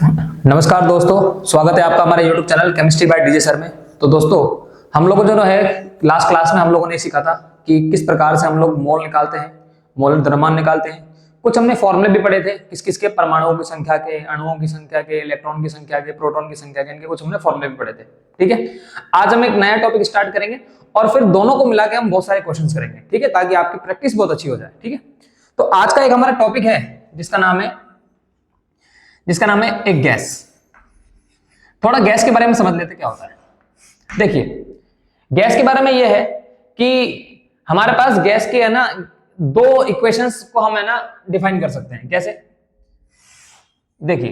नमस्कार दोस्तों, स्वागत है आपका हमारे YouTube channel chemistry by DJ sir में। तो दोस्तों, हम लोगों जो है लास्ट क्लास में हम लोगों ने सीखा था कि किस प्रकार से हम लोग मोल निकालते हैं, मोलर द्रव्यमान निकालते हैं। कुछ हमने फॉर्मूले भी पढ़े थे किस किस के, परमाणुओं की संख्या के, अणुओं की संख्या के, इलेक्ट्रॉन की संख्या के, प्रोटॉन की संख्या के, इनके कुछ हमने फॉर्मूले भी पढ़े थे। ठीक है, आज हम एक नया टॉपिक स्टार्ट करेंगे और फिर दोनों को मिला के हम बहुत सारे क्वेश्चन करेंगे। ठीक है, ताकि आपकी प्रैक्टिस बहुत अच्छी हो जाए। ठीक है, तो आज का एक हमारा टॉपिक है जिसका नाम है एक गैस। थोड़ा गैस के बारे में समझ लेते क्या होता है। देखिए, गैस के बारे में यह है कि हमारे पास गैस के है ना दो इक्वेशंस को हम है ना डिफाइन कर सकते हैं। कैसे? देखिए,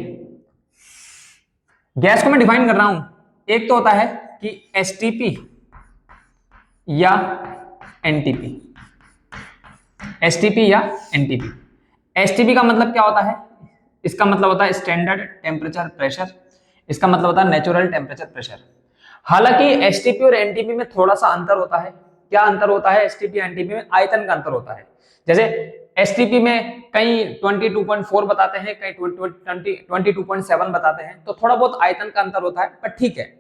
गैस को मैं डिफाइन कर रहा हूं। एक तो होता है कि एसटीपी या एनटीपी। एसटीपी या एनटीपी। एसटीपी का मतलब क्या होता है? इसका मतलब होता है स्टैंडर्ड टेम्परेचर प्रेशर। इसका मतलब होता है नेचुरल टेम्परेचर प्रेशर। हालांकि एसटीपी और एनटीपी में थोड़ा सा अंतर होता है। क्या अंतर होता है? एसटीपी एनटीपी में आयतन का अंतर होता है। जैसे एसटीपी में कई 22.4 बताते हैं, कई 22.7 बताते हैं, तो थोड़ा बहुत आयतन का अंतर होता है। पर ठीक है,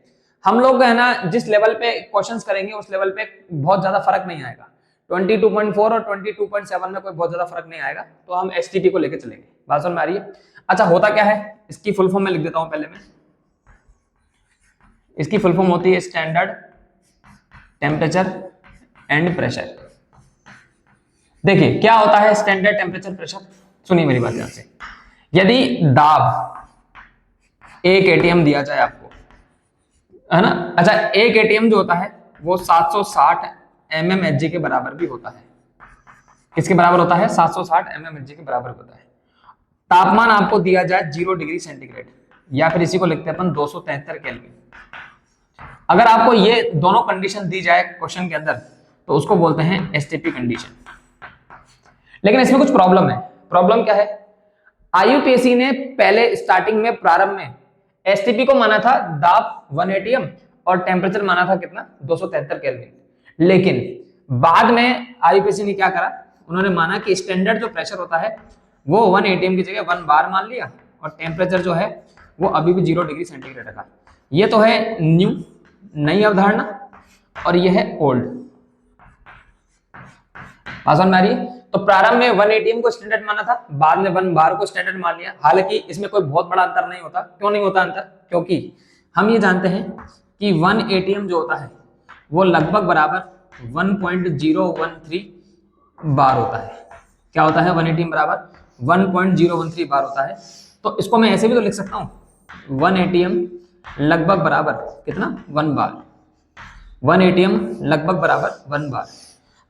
हम लोग है ना जिस लेवल पे क्वेश्चंस करेंगे उस लेवल पे बहुत ज्यादा फर्क नहीं आएगा। 22.4 और 22.7 में कोई बहुत ज्यादा फर्क नहीं आएगा, तो हम एसटीपी को लेकर चलेंगे। बात समझ में आ रही है? अच्छा, होता क्या है, इसकी फुल फॉर्म में लिख देता हूं पहले मैं। इसकी फुल फॉर्म होती है स्टैंडर्ड टेम्परेचर एंड प्रेशर। देखिए क्या होता है स्टैंडर्ड टेम्परेचर प्रेशर, सुनिए मेरी बात ध्यान से। यदि दाब 1 एटीएम दिया जाए आपको, है ना। अच्छा, 1 एटीएम जो होता है वो 760 mmHg के बराबर भी होता है। किसके बराबर होता है? 760 mmHg के बराबर होता है। तापमान आपको दिया जाए 0 डिग्री सेंटीग्रेड, या फिर इसी को लिखते हैं अपन 273 केल्विन। अगर आपको ये दोनों कंडीशन दी जाए क्वेश्चन के अंदर, तो उसको बोलते हैं एसटीपी कंडीशन। लेकिन इसमें कुछ प्रॉब्लम है। प्रॉब्लम क्या है? आईयूपीएसी ने पहले स्टार्टिंग में, प्रारंभ में एसटीपी को माना था दाब 1 एटीएम और टेम्परेचर माना था कितना? 273 केल्विन। लेकिन बाद में आईयूपीएसी ने क्या करा, उन्होंने माना कि स्टैंडर्ड जो प्रेशर होता है वो 1 एटीएम की जगह 1 बार मान लिया, और टेम्परेचर जो है वो अभी भी 0 डिग्री सेंटीग्रेड रखा। ये तो है न्यू, नई अवधारणा, और यह है ओल्ड। आसान में आ रही है? तो प्रारंभ में 1 एटीएम को स्टैंडर्ड माना था, बाद में 1 बार को स्टैंडर्ड मान लिया। हालांकि इसमें कोई बहुत बड़ा अंतर नहीं होता। क्यों नहीं होता अंतर? क्योंकि हम ये जानते हैं कि 1 एटीएम जो होता है वो लगभग बराबर 1.013 बार होता है। क्या होता है? 1 एटीएम बराबर 1.013 बार होता है। तो इसको मैं ऐसे भी तो लिख सकता हूं, 1 एटीएम लगभग बराबर कितना? 1 बार। 1 एटीएम लगभग बराबर 1 बार।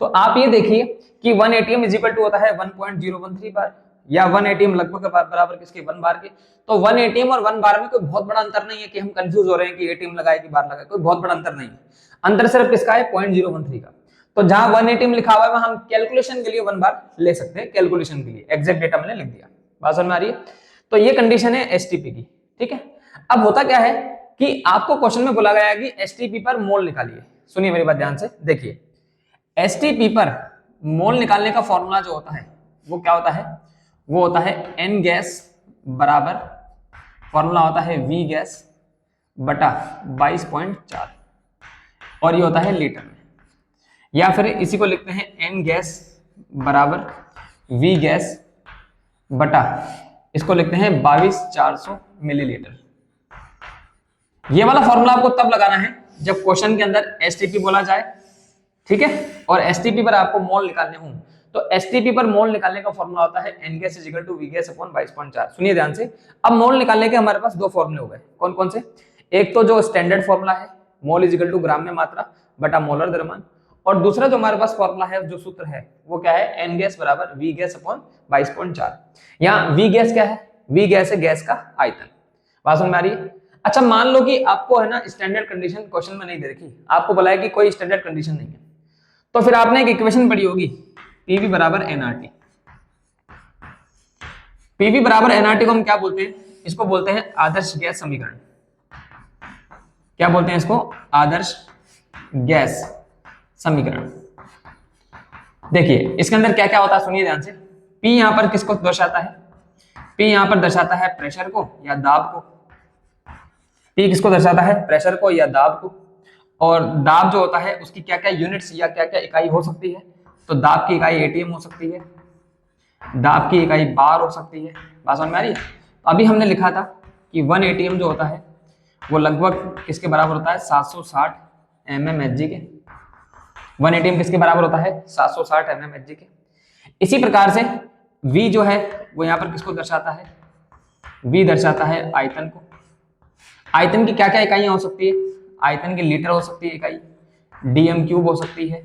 तो आप ये देखिए कि 1 एटीएम इज इक्वल टू होता है 1.013 बार, या 1 एटीएम लगभग बराबर किसके? 1 बार के। तो 1 एटीएम और 1 बार में कोई बहुत बड़ा अंतर नहीं है कि हम कंफ्यूज हो रहे हैं कि एटीएम लगाए कि बार लगाए। कोई बहुत बड़ा अंतर नहीं है। अंतर सिर्फ किसका है? 0.013 का। तो जहां 1 एटीएम लिखा हुआ है वहां हम कैलकुलेशन के लिए 1 बार ले सकते हैं, कैलकुलेशन के लिए। एग्जैक्ट डेटा मैंने लिख दिया। बात समझ में आ रही है? तो ये कंडीशन है एसटीपी की। ठीक है, अब होता क्या है कि आपको क्वेश्चन में बोला गया है कि एसटीपी पर मोल निकालिए। सुनिए मेरी बात ध्यान से। देखिए, एसटीपी पर मोल निकालने का फॉर्मूला जो होता है वो क्या होता है? वो होता है एन गैस बराबर, फॉर्मूला होता है वी गैस बटा 22.4, और ये होता है लीटर में। या फिर इसी को लिखते हैं एन गैस बराबर वी गैस बटा, इसको लिखते हैं 22,400 मिलीलीटर। ये वाला फॉर्मूला आपको तब लगाना है जब क्वेश्चन के अंदर एसटीपी बोला जाए। ठीक है, और एसटीपी पर आपको मोल निकालने हों, तो एसटीपी पर मोल निकालने का फॉर्मूला होता है N gas is equal to V gas upon 22.4। सुनिए ध्यान से। अब मोल निकालने के हमारे पास दो फॉर्मूले हो गए। कौन कौन से? एक तो जो स्टैंडर्ड फॉर्मूला है, मोल इज इक्वल टू ग्राम में मात्रा बटा मोलर द्रव्यमान, और दूसरा जो हमारे पास फॉर्मूला है, जो सूत्र है, वो क्या है? एन गैस बराबर वी गैस अपॉन 22.4। यहाँ वी गैस क्या है? वी गैस है गैस का आयतन। बात समझ में आ रही है? अच्छा, मान लो कि आपको है ना स्टैंडर्ड कंडीशन क्वेश्चन में नहीं दे रखी, आपको बोला है कि कोई स्टैंडर्ड कंडीशन नहीं है, तो फिर आपने एक इक्वेशन पढ़ी होगी, पीवी बराबर एनआरटी। पीवी बराबर एनआरटी को हम क्या बोलते हैं? इसको बोलते हैं आदर्श गैस समीकरण। क्या बोलते हैं इसको? आदर्श गैस समीकरण। देखिए इसके अंदर क्या क्या होता है, सुनिए ध्यान से। पी यहां पर किसको दर्शाता है? P यहाँ पर दर्शाता है प्रेशर को या दाब को। P किसको दर्शाता है? प्रेशर को या दाब को। और दाब जो होता है उसकी क्या क्या यूनिट्स या क्या क्या इकाई हो सकती है? तो दाब की इकाई एटीएम हो सकती है, दाब की इकाई बार हो सकती है। बात समझ में आ रही है? अभी हमने लिखा था कि 1 एटीएम जो होता है वो लगभग किसके बराबर होता है? 760 mmHg के। 1 एटीएम किसके बराबर होता है? 760 mmHg के। इसी प्रकार से V जो है वो यहाँ पर किसको दर्शाता है? V दर्शाता है आयतन को। आयतन की क्या क्या इकाइयां हो सकती है? आयतन की लीटर हो सकती है इकाई, डीएम क्यूब हो सकती है,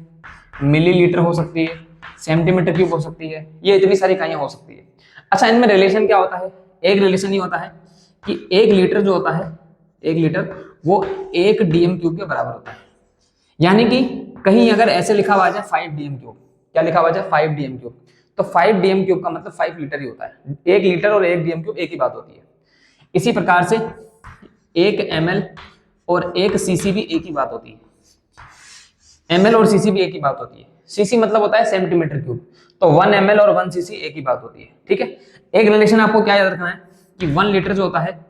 मिलीलीटर हो सकती है, सेंटीमीटर क्यूब हो सकती है। ये इतनी सारी इकाइयां हो सकती है। अच्छा, इनमें रिलेशन क्या होता है? एक रिलेशन ये होता है कि 1 लीटर जो होता है, 1 लीटर वो 1 डीएम क्यूब के बराबर होता है। यानी कि कहीं अगर ऐसे लिखा हुआ जाए 5 डीएम क्यूब, क्या लिखा हुआ जाए? 5 डीएम क्यूब, तो 5 डीएम क्यूब का मतलब 5 लीटर ही होता है। 1 लीटर और 1 डीएम क्यूब एक ही बात होती है। इसी प्रकार से 1 ml और 1 सीसी भी एक ही बात होती है। ml और सीसी भी एक ही बात होती है। सीसी मतलब होता है सेंटीमीटर क्यूब, तो 1 ml और 1 सीसी एक ही बात होती है। ठीक है, एक रिलेशन आपको क्या याद रखना है कि 1 लीटर जो होता है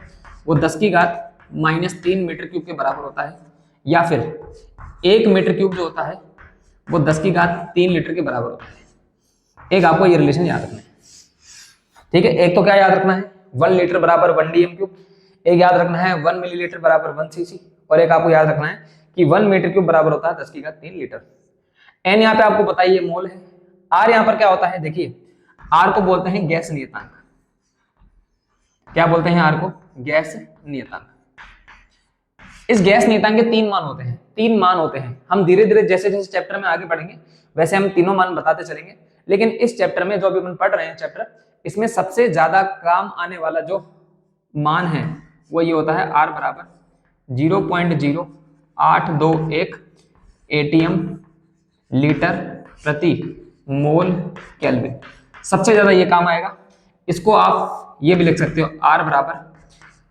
वो 10 की घात -3 मीटर क्यूब के बराबर होता है, या फिर 1 मीटर क्यूब जो होता है वो 10 की घात 3 लीटर के बराबर होता है। एक आपको ये रिलेशन याद रखना है। ठीक है, एक तो क्या याद रखना है? 1 लीटर बराबर 1 डीएम क्यूब। एक याद रखना है 1 मिलीलीटर बराबर 1 सीसी। और एक आपको याद रखना है कि 1 मीटर क्यूब बराबर होता है 10 की घात 3 लीटर। एन यहाँ पे आपको पता ही है मोल है। आर यहाँ पर क्या होता है? देखिए, आर को बोलते हैं गैस नियतांक। क्या बोलते हैं आर को? गैस नियतांक। इस गैस नियतांक के 3 मान होते हैं। 3 मान होते हैं। हम धीरे धीरे जैसे जैसे चैप्टर में आगे बढ़ेंगे वैसे हम तीनों मान बताते चलेंगे, लेकिन इस चैप्टर में जो अभी हम पढ़ रहे हैं चैप्टर, इसमें सबसे ज्यादा काम आने वाला जो मान है वो ये होता है आर बराबर 0.0821 एटीएम लीटर प्रति मोल केल्विन। सबसे ज्यादा ये काम आएगा। इसको आप ये भी लिख सकते हो, आर बराबर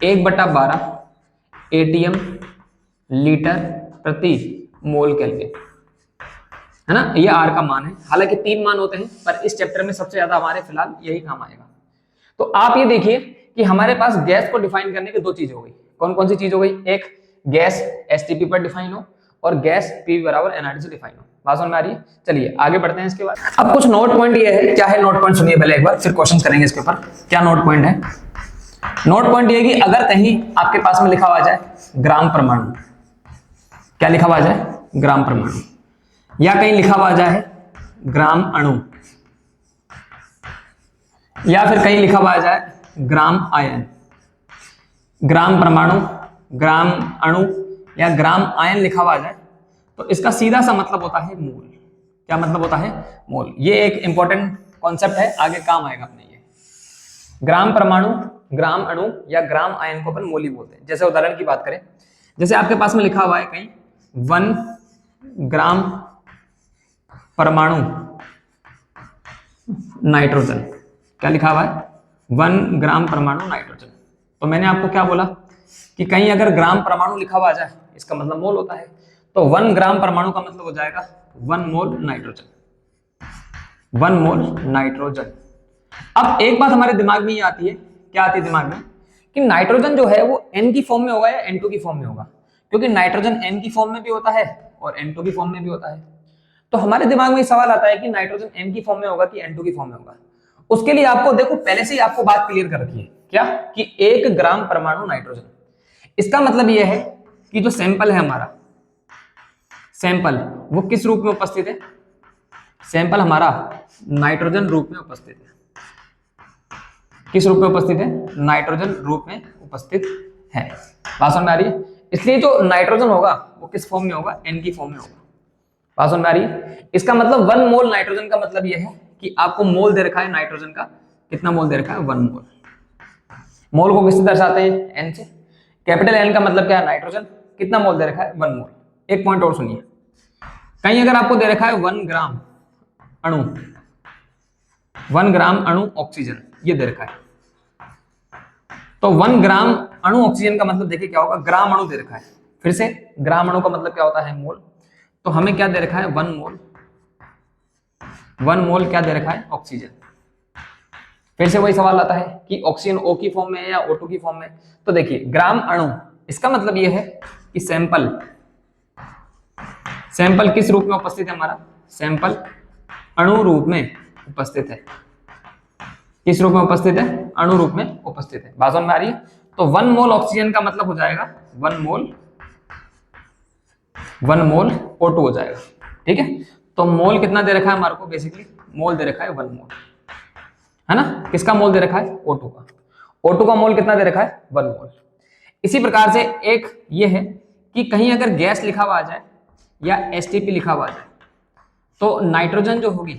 1/12 एटीएम लीटर प्रति मोल केल्विन, है ना? ये आर का मान है। हालांकि 3 मान होते हैं, पर इस चैप्टर में सबसे ज्यादा हमारे फिलहाल यही काम आएगा। तो आप ये देखिए कि हमारे पास गैस को डिफाइन करने की 2 चीज हो गई। कौन कौन सी चीज हो गई? एक गैस एसटीपी पर डिफाइन हो और गैस पी बराबर एनआरटी से डिफाइन हो। बात समझ में आ रही है? चलिए आगे बढ़ते हैं इसके बाद। अब कुछ नोट पॉइंट ये है। क्या है नोट पॉइंट? सुनिए पहले एक बार, फिर क्वेश्चन करेंगे इसके ऊपर। क्या नोट पॉइंट है? नोट पॉइंट ये कि अगर कहीं आपके पास में लिखा हुआ जाए ग्राम परमाणु, क्या लिखा हुआ जाए? ग्राम परमाणु, या कहीं लिखा हुआ जाए ग्राम अणु, या फिर कहीं लिखा हुआ जाए ग्राम आयन। ग्राम परमाणु, ग्राम अणु या ग्राम आयन लिखा हुआ जाए तो इसका सीधा सा मतलब होता है मोल। क्या मतलब होता है? मोल। ये एक इंपॉर्टेंट कॉन्सेप्ट है, आगे काम आएगा अपने। ये ग्राम परमाणु, ग्राम अणु या ग्राम आयन को अपन मोल ही बोलते हैं। जैसे उदाहरण की बात करें, जैसे आपके पास में लिखा हुआ है कहीं 1 ग्राम परमाणु नाइट्रोजन। क्या लिखा हुआ है? 1 ग्राम परमाणु नाइट्रोजन। तो मैंने आपको क्या बोला कि कहीं अगर ग्राम परमाणु लिखा हुआ जाए इसका मतलब मोल होता है। तो 1 ग्राम परमाणु का मतलब हो जाएगा 1 मोल नाइट्रोजन, 1 मोल नाइट्रोजन। अब एक बात हमारे दिमाग में ये आती है, क्या आती है दिमाग में, कि नाइट्रोजन जो है वो N की फॉर्म में होगा या N2 की फॉर्म में होगा, क्योंकि नाइट्रोजन N की फॉर्म में भी होता है और N2 की फॉर्म में भी होता है। तो हमारे दिमाग में ये सवाल आता है कि नाइट्रोजन N की फॉर्म में होगा कि N2 की फॉर्म में होगा। उसके लिए आपको देखो पहले से ही आपको बात क्लियर कर रखी है, क्या कि 1 ग्राम परमाणु नाइट्रोजन। इसका मतलब यह है कि जो सैंपल है हमारा, सैंपल वो किस रूप में उपस्थित है? सैंपल हमारा नाइट्रोजन रूप में उपस्थित है। किस रूप में उपस्थित है? नाइट्रोजन रूप में उपस्थित है। बात समझ में आ रही है? इसलिए जो नाइट्रोजन होगा वो किस फॉर्म में होगा? N की फॉर्म में होगा। बात समझ में आ रही है? इसका मतलब 1 मोल नाइट्रोजन का मतलब यह है कि आपको मोल दे रखा है नाइट्रोजन का, कितना मोल दे रखा है? 1 मोल। मोल को किससे दर्शाते हैं? N से। कैपिटल N का मतलब क्या है? नाइट्रोजन। कितना मोल दे रखा है? 1 मोल। एक पॉइंट और सुनिए, कहीं अगर आपको दे रखा है 1 ग्राम अणु, 1 ग्राम अणु ऑक्सीजन, ये दे रखा है, तो 1 ग्राम अणु ऑक्सीजन का मतलब देखिए क्या होगा? ग्राम अणु दे रखा है। फिर से ग्राम अणु का मतलब क्या होता है? मोल। तो हमें क्या दे रखा है? 1 मोल। 1 मोल क्या दे रखा है? ऑक्सीजन। फिर से वही सवाल आता है कि ऑक्सीजन O की फॉर्म में है या O2 की फॉर्म में। तो देखिए ग्राम अणु, इसका मतलब ये है कि सैंपल किस रूप में उपस्थित है हमारा, सैंपल अणु रूप में उपस्थित है। किस रूप में उपस्थित है, अणु रूप में उपस्थित है। बात समझ में आ रही है। तो 1 मोल ऑक्सीजन का मतलब हो जाएगा 1 मोल O2 हो जाएगा। ठीक है, तो मोल कितना दे रखा है हमारे को, बेसिकली मोल दे रखा है 1 मोल, है ना। किसका मोल दे रखा है, O2 का। O2 का मोल कितना दे रखा है, 1 मोल। इसी प्रकार से एक ये है कि कहीं अगर गैस लिखा हुआ आ जाए या एसटीपी लिखा हुआ आ जाए तो नाइट्रोजन जो होगी,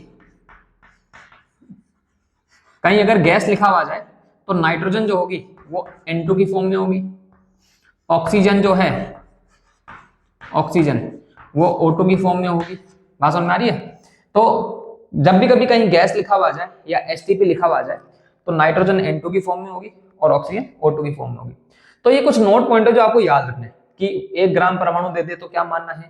कहीं अगर गैस लिखा हुआ आ जाए तो नाइट्रोजन जो होगी वो N2 की फॉर्म में होगी, ऑक्सीजन जो है ऑक्सीजन वो O2 की फॉर्म में होगी। बात समझ में आ रही है। तो जब भी कभी कहीं गैस लिखा हुआ आ जाए या एसटीपी लिखा हुआ आ जाए तो नाइट्रोजन N2 की फॉर्म में होगी और ऑक्सीजन O2 की फॉर्म में होगी। तो ये कुछ नोट पॉइंट है जो आपको याद रखने हैं कि 1 ग्राम परमाणु दे दे तो क्या मानना है,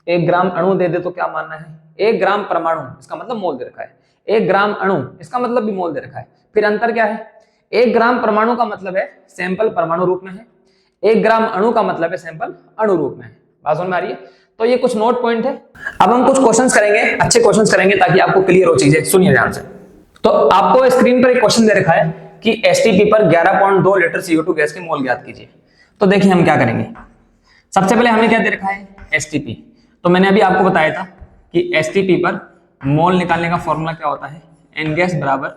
1 ग्राम अणु दे दे तो क्या मानना है। 1 ग्राम परमाणु इसका मतलब मोल दे रखा है, 1 ग्राम अणु इसका मतलब भी मोल दे रखा है। फिर अंतर क्या है, 1 ग्राम परमाणु का मतलब है सैंपल परमाणु रूप में है, 1 ग्राम अणु का मतलब है सैंपल अणु रूप में है। बात समझ में आ रही है। तो ये कुछ नोट पॉइंट है। अब हम कुछ क्वेश्चंस करेंगे, अच्छे क्वेश्चंस करेंगे ताकि आपको क्लियर हो चीजें। सुनिए ध्यान से। तो आपको स्क्रीन पर एक क्वेश्चन दे रखा है कि एसटीपी पर 11.2 लीटर CO2 गैस के मोल ज्ञात कीजिए। तो देखिए हम क्या करेंगे। सबसे पहले हमें क्या दे रखा है, एसटीपी। तो मैंने अभी आपको बताया था कि एसटीपी पर मोल निकालने का फॉर्मूला क्या होता है, एन गैस बराबर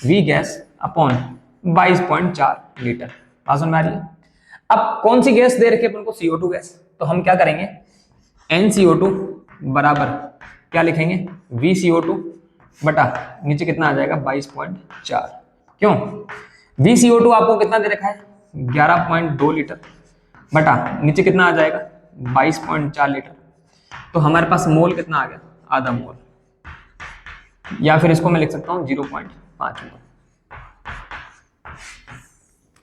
वी गैस अपॉन 22.4 लीटर। बात समझ में आ रही है। अब कौन सी गैस दे रखी है अपन को, CO2 गैस। तो हम क्या करेंगे, NCO2 बराबर क्या लिखेंगे, VCO2 बटा नीचे कितना आ जाएगा 22.4। क्यों, VCO2 आपको कितना दे रखा है 11.2 लीटर बटा नीचे कितना आ जाएगा 22.4 लीटर। तो हमारे पास मोल कितना आ गया, आधा मोल, या फिर इसको मैं लिख सकता हूं 0.5 मोल।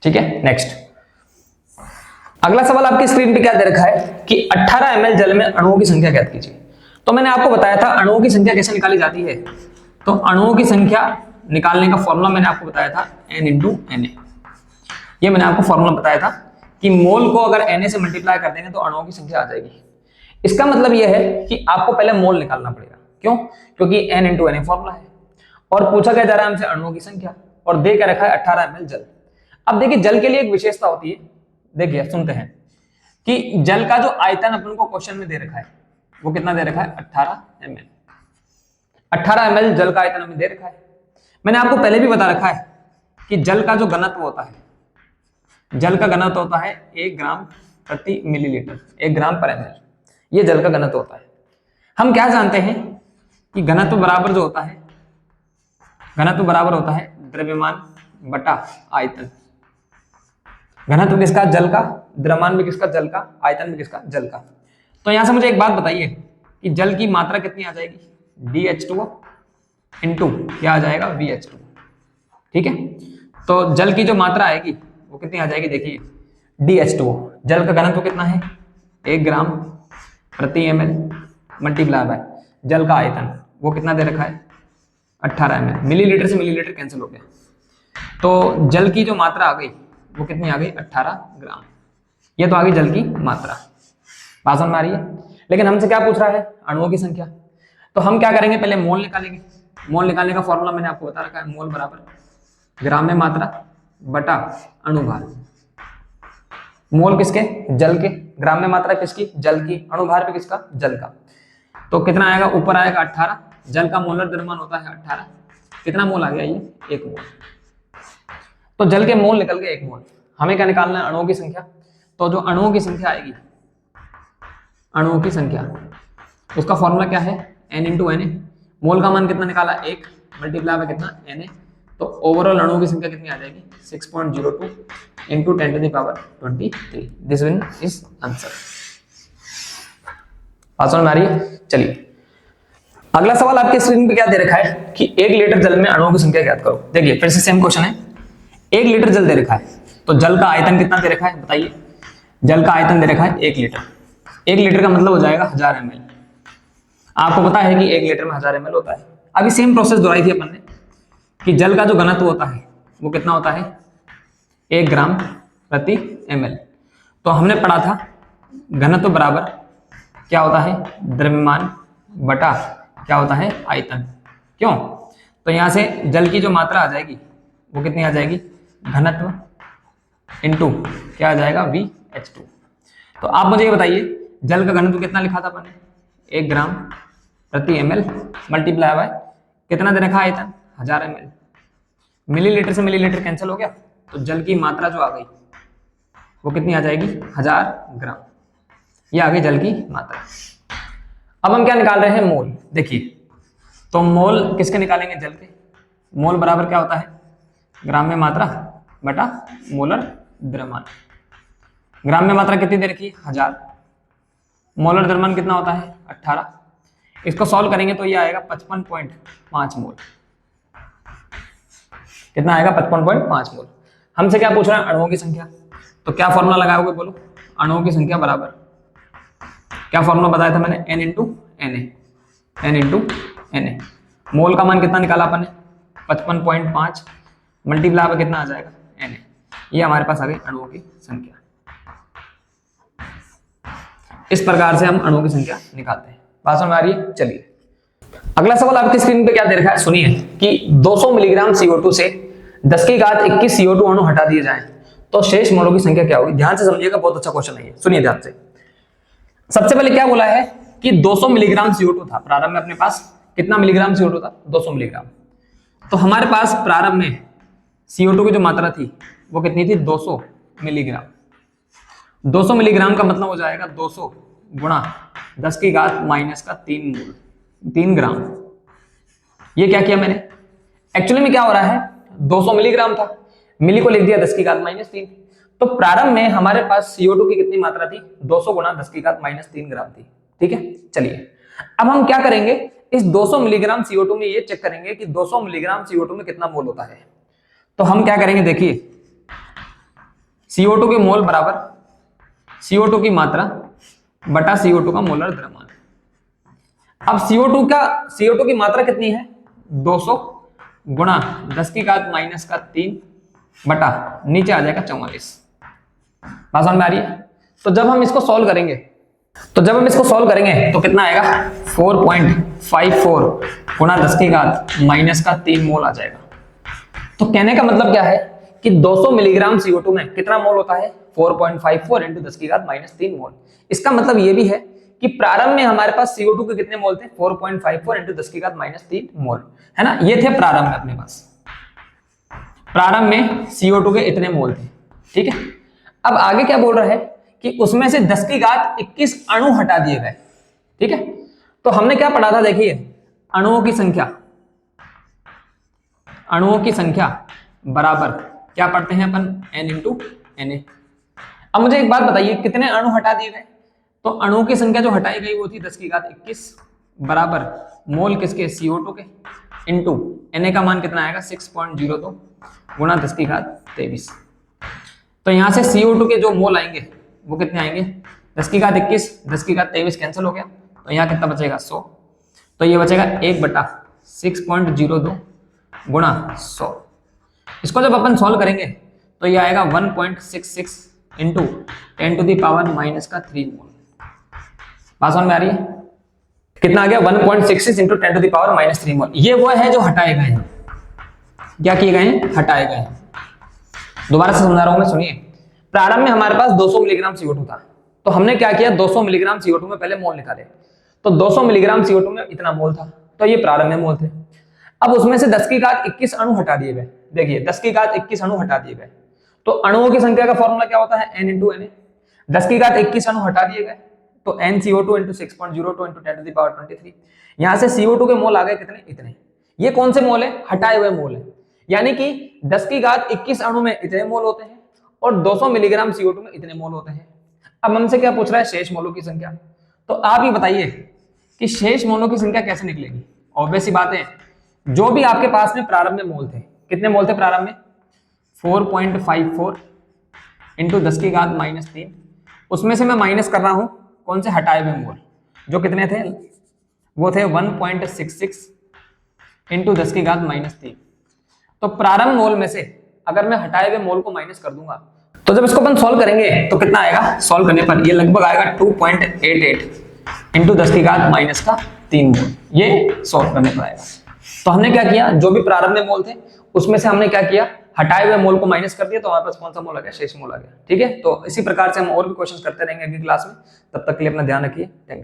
ठीक है, नेक्स्ट। अगला सवाल आपकी स्क्रीन पे क्या दे रखा है कि 18 ml जल में अणुओं की संख्या ज्ञात कीजिए। तो मैंने आपको बताया था अणुओं की संख्या कैसे निकाली जाती है। तो अणुओं की संख्या निकालने का फॉर्मूला मैंने आपको बताया था N × Na। ये मैंने आपको फॉर्मूला बताया था कि मोल को अगर Na से मल्टीप्लाई कर देंगे तो अणुओं की संख्या आ जाएगी। इसका मतलब यह है कि आपको पहले मोल निकालना पड़ेगा। क्यों, क्योंकि N × Na फॉर्मूला है और पूछा क्या जा रहा है हमसे अणुओं की संख्या, और दे क्या रखा है 18 ml जल। अब देखिए जल के लिए एक विशेषता होती है, देखिए सुनते हैं कि जल का जो आयतन अपन को क्वेश्चन में दे रखा है वो कितना दे रखा है 18 ml। 18 ml जल का आयतन हमें दे रखा है। मैंने आपको पहले भी बता रखा है कि जल का जो घनत्व होता है, जल का घनत्व होता है 1 ग्राम प्रति मिलीलीटर, 1 ग्राम पर ml, ये जल का घनत्व होता है। हम क्या जानते हैं कि घनत्व बराबर जो होता है, घनत्व बराबर होता है द्रव्यमान बटा आयतन। घनत्व किसका, जल का, द्रव्यमान भी किसका, जल का, आयतन भी किसका, जल का। तो यहां से मुझे एक बात बताइए कि जल की मात्रा कितनी आ जाएगी, DH2 इंटू क्या आ जाएगा VH2। ठीक है, तो जल की जो मात्रा आएगी वो कितनी आ जाएगी, देखिए DH2, जल का घनत्व कितना है 1 ग्राम प्रति ml मल्टीप्लाई बाय जल का आयतन, वो कितना दे रखा है 18 ml। मिलीलीटर से मिलीलीटर कैंसिल हो गया, तो जल की जो मात्रा आ गई वो कितनी आ गई 18 ग्राम। ये तो आ गई जल की मात्रा। बात समझ में आ रही है। लेकिन हमसे क्या पूछ रहा है, अणुओं की संख्या। तो हम क्या करेंगे, पहले मोल निकालेंगे। मोल निकालने का फॉर्मूला मैंने आपको बता रखा है, मोल बराबर ग्राम में मात्रा बटा अणुभार। मोल किसके, जल के, ग्राम में मात्रा किसकी, जल की, अणुभार पे किसका, जल का। तो कितना आएगा, ऊपर आएगा 18, जल का मोलर द्रव्यमान होता है 18, कितना मोल आ गया ये 1 मोल। तो जल के मोल निकल गए 1 मोल। हमें क्या निकालना है, अणुओं की संख्या। तो जो अणुओं की संख्या आएगी, अणुओं की संख्या, उसका फॉर्मूला क्या है N × Na। मोल का मान कितना निकाला 1 मल्टीप्लाई बाय कितना Na। तो ओवरऑल अणुओं की संख्या कितनी आ जाएगी 6.02 × 10⁻23। This one is answer. बात समझ में आ रही है। चलिए अगला सवाल आपके स्क्रीन पे क्या दे रखा है कि 1 लीटर जल में अणुओं की संख्या ज्ञात करो। देखिए फिर से सेम क्वेश्चन है, 1 लीटर जल दे रखा है, तो जल का आयतन कितना दे रखा है बताइए। जल का आयतन दे रखा है 1 लीटर। 1 लीटर का मतलब हो जाएगा 1000 ml। आपको पता है कि 1 लीटर में 1000 ml होता है। अभी सेम प्रोसेस दोहराई थी अपन ने कि जल का जो घनत्व होता है वो कितना होता है 1 ग्राम प्रति ml। तो हमने पढ़ा था घनत्व बराबर क्या होता है द्रव्यमान बटा क्या होता है आयतन। क्यों? तो यहां से जल की जो मात्रा आ जाएगी वो कितनी आ जाएगी घनत्व इनटू क्या आ जाएगा VH2। तो आप मुझे ये बताइए जल का घनत्व कितना लिखा था अपन ने 1 ग्राम प्रति ml मल्टीप्लाई बाय कितना दे रखा आयतन 1000 ml। मिलीलीटर से मिलीलीटर कैंसिल हो गया तो जल की मात्रा जो आ गई वो कितनी आ जाएगी 1000 ग्राम। ये आ गई जल की मात्रा। अब हम क्या निकाल रहे हैं मोल। देखिए तो मोल किसके निकालेंगे जल के। मोल बराबर क्या होता है ग्राम में मात्रा बटा मोलर द्रव्यमान। ग्राम में मात्रा कितनी दे रखी 1000, मोलर द्रव्यमान कितना होता है 18। इसको सॉल्व करेंगे तो ये आएगा 55.5 मोल। कितना आएगा 55.5 मोल। हमसे क्या पूछ रहा है अणुओं की संख्या। तो क्या फॉर्मूला लगाओगे बोलो अणुओं की संख्या बराबर क्या फॉर्मूला बताया था मैंने n इंटू Na। मोल का मान कितना निकाला अपन ने 55.5 मल्टीप्लाई में कितना आ जाएगा Na। ये हमारे पास आ गई अणुओं की संख्या। इस प्रकार से हम अणुओं की संख्या निकालते हैं। बात समझ में आ रही है। चलिए अगला सवाल आपकी स्क्रीन पे क्या दे रखा है सुनिए कि 200 मिलीग्राम CO2 से 10 की घात 21 CO2 अणु हटा दिए जाएं तो शेष मोलों की संख्या क्या होगी। ध्यान से समझिएगा बहुत अच्छा क्वेश्चन है ये। सुनिए ध्यान से। सबसे पहले क्या बोला है कि 200 मिलीग्राम CO2 था प्रारंभ में अपने पास। कितना मिलीग्राम CO2 था 200 मिलीग्राम। तो हमारे पास प्रारंभ में CO2 की जो मात्रा थी वो कितनी थी 200 मिलीग्राम। 200 मिलीग्राम का मतलब हो जाएगा 200 गुणा 10 की घात माइनस का 3 मोल 3 ग्राम। ये क्या किया मैंने एक्चुअली में क्या हो रहा है 200 मिलीग्राम था मिली को लिख दिया 10 की घात माइनस 3। तो प्रारंभ में हमारे पास CO2 की कितनी मात्रा थी 200 गुणा 10 की घात माइनस 3 ग्राम थी। ठीक है चलिए अब हम क्या करेंगे इस 200 मिलीग्राम CO2 में ये चेक करेंगे कि 200 मिलीग्राम CO2 में कितना मोल होता है। तो हम क्या करेंगे देखिए CO2 के मोल बराबर CO2 की मात्रा बटा CO2 का मोलर द्रव्यमान। अब CO2 की मात्रा कितनी है 200 गुणा 10 की घात माइनस का 3 बटा नीचे आ जाएगा 44। बात समझ में आ रही है। तो जब हम इसको सॉल्व करेंगे तो कितना आएगा 4.54 गुणा 10 की घात माइनस का 3 मोल आ जाएगा। तो कहने का मतलब क्या है कि 200 मिलीग्राम CO2 में कितना मोल होता है 4.54 इंटू 10 की घात माइनस 3 मोल। इसका मतलब ये भी है कि प्रारंभ में हमारे पास CO2 के कितने मोल थे 4.54 इंटू 10 की घात माइनस 3 मोल है ना। ये थे प्रारंभ में अपने पास। प्रारंभ में CO2 के इतने मोल थे। ठीक है अब आगे क्या बोल रहा है कि उसमें से 10 की घात 21 अणु हटा दिए गए। ठीक है तो हमने क्या पढ़ा था देखिए अणुओं की संख्या बराबर क्या पढ़ते हैं अपन n इंटू Na। अब मुझे एक बात बताइए कितने अणु हटा दिए गए। तो अणुओं की संख्या जो हटाई गई वो थी 10 की घात 21 बराबर मोल किसके CO2 के इंटू Na का मान कितना आएगा 6.02 गुणा 10 की घात 23। तो यहां से CO2 के जो मोल आएंगे वो कितने आएंगे 10 की घात 21 10 की घात 23 कैंसिल हो गया तो यहाँ कितना बचेगा 100। तो ये बचेगा 1/6.02 गुणा 100। इसको जब अपन सॉल्व करेंगे तो ये आएगा 1.66 into 10 to the power minus का 3 मोल। बात समझ में आ रही है। कितना आ गया 1.66 into 10 to the power minus 3 mole. ये वो है जो हटाए गए हैं। क्या किए गए हैं हटाए गए हैं। दोबारा से समझा रहा हूं मैं सुनिए। प्रारंभ में हमारे पास 200 मिलीग्राम CO2 था तो हमने क्या किया 200 मिलीग्राम CO2 में पहले मोल निकाले। तो 200 मिलीग्राम CO2 में इतना मोल था तो ये प्रारंभ में मोल थे। अब उसमें से 10 की घात 21 अणु हटा दिए गए। देखिए 10 की घात 21 अणु हटा दिए गए तो अणुओं की संख्या का फॉर्मूला क्या होता है n इंटू Na। 10 की घात 21 अणु हटा दिए गए तो NCO2 into 6.02 into 10 to the power 23। यहां से CO2 के मोल आ गए कितने इतने। ये कौन से मोल है हटाए हुए मोल है। यानी कि 10 की घात 21 अणु में इतने मोल होते हैं और 200 मिलीग्राम CO2 में इतने मोल होते हैं। अब हमसे क्या पूछ रहा है शेष मोलों की संख्या। तो आप ही बताइए कि शेष मोलों की संख्या कैसे निकलेगी। ऑब्वियस सी बात है जो भी आपके पास में प्रारंभ में मोल थे कितने मोल थे प्रारंभ में 4.54 इंटू 10 की घात माइनस 3। उसमें से मैं माइनस कर रहा हूं कौन से हटाए हुए मोल जो कितने थे वो थे 1.66 इंटू 10 की घात माइनस 3। तो प्रारंभ मोल में से अगर मैं हटाए हुए मोल को माइनस कर दूंगा तो जब इसको अपन सॉल्व करेंगे तो कितना आएगा, सॉल्व करने पर ये लगभग आएगा 2.88 इंटू 10 की घात माइनस का 3 मोल, ये सॉल्व करने पर आएगा। तो हमने क्या किया, जो भी प्रारंभ में मोल थे उसमें से हमने क्या किया, हटाए हुए मोल को माइनस कर दिया, तो हमारे पास कौन सा मोल आ गया, शेष मोल आ गया। ठीक है, तो इसी प्रकार से हम और भी क्वेश्चन करते रहेंगे अगली क्लास में। तब तक के लिए अपना ध्यान रखिए। Thank you.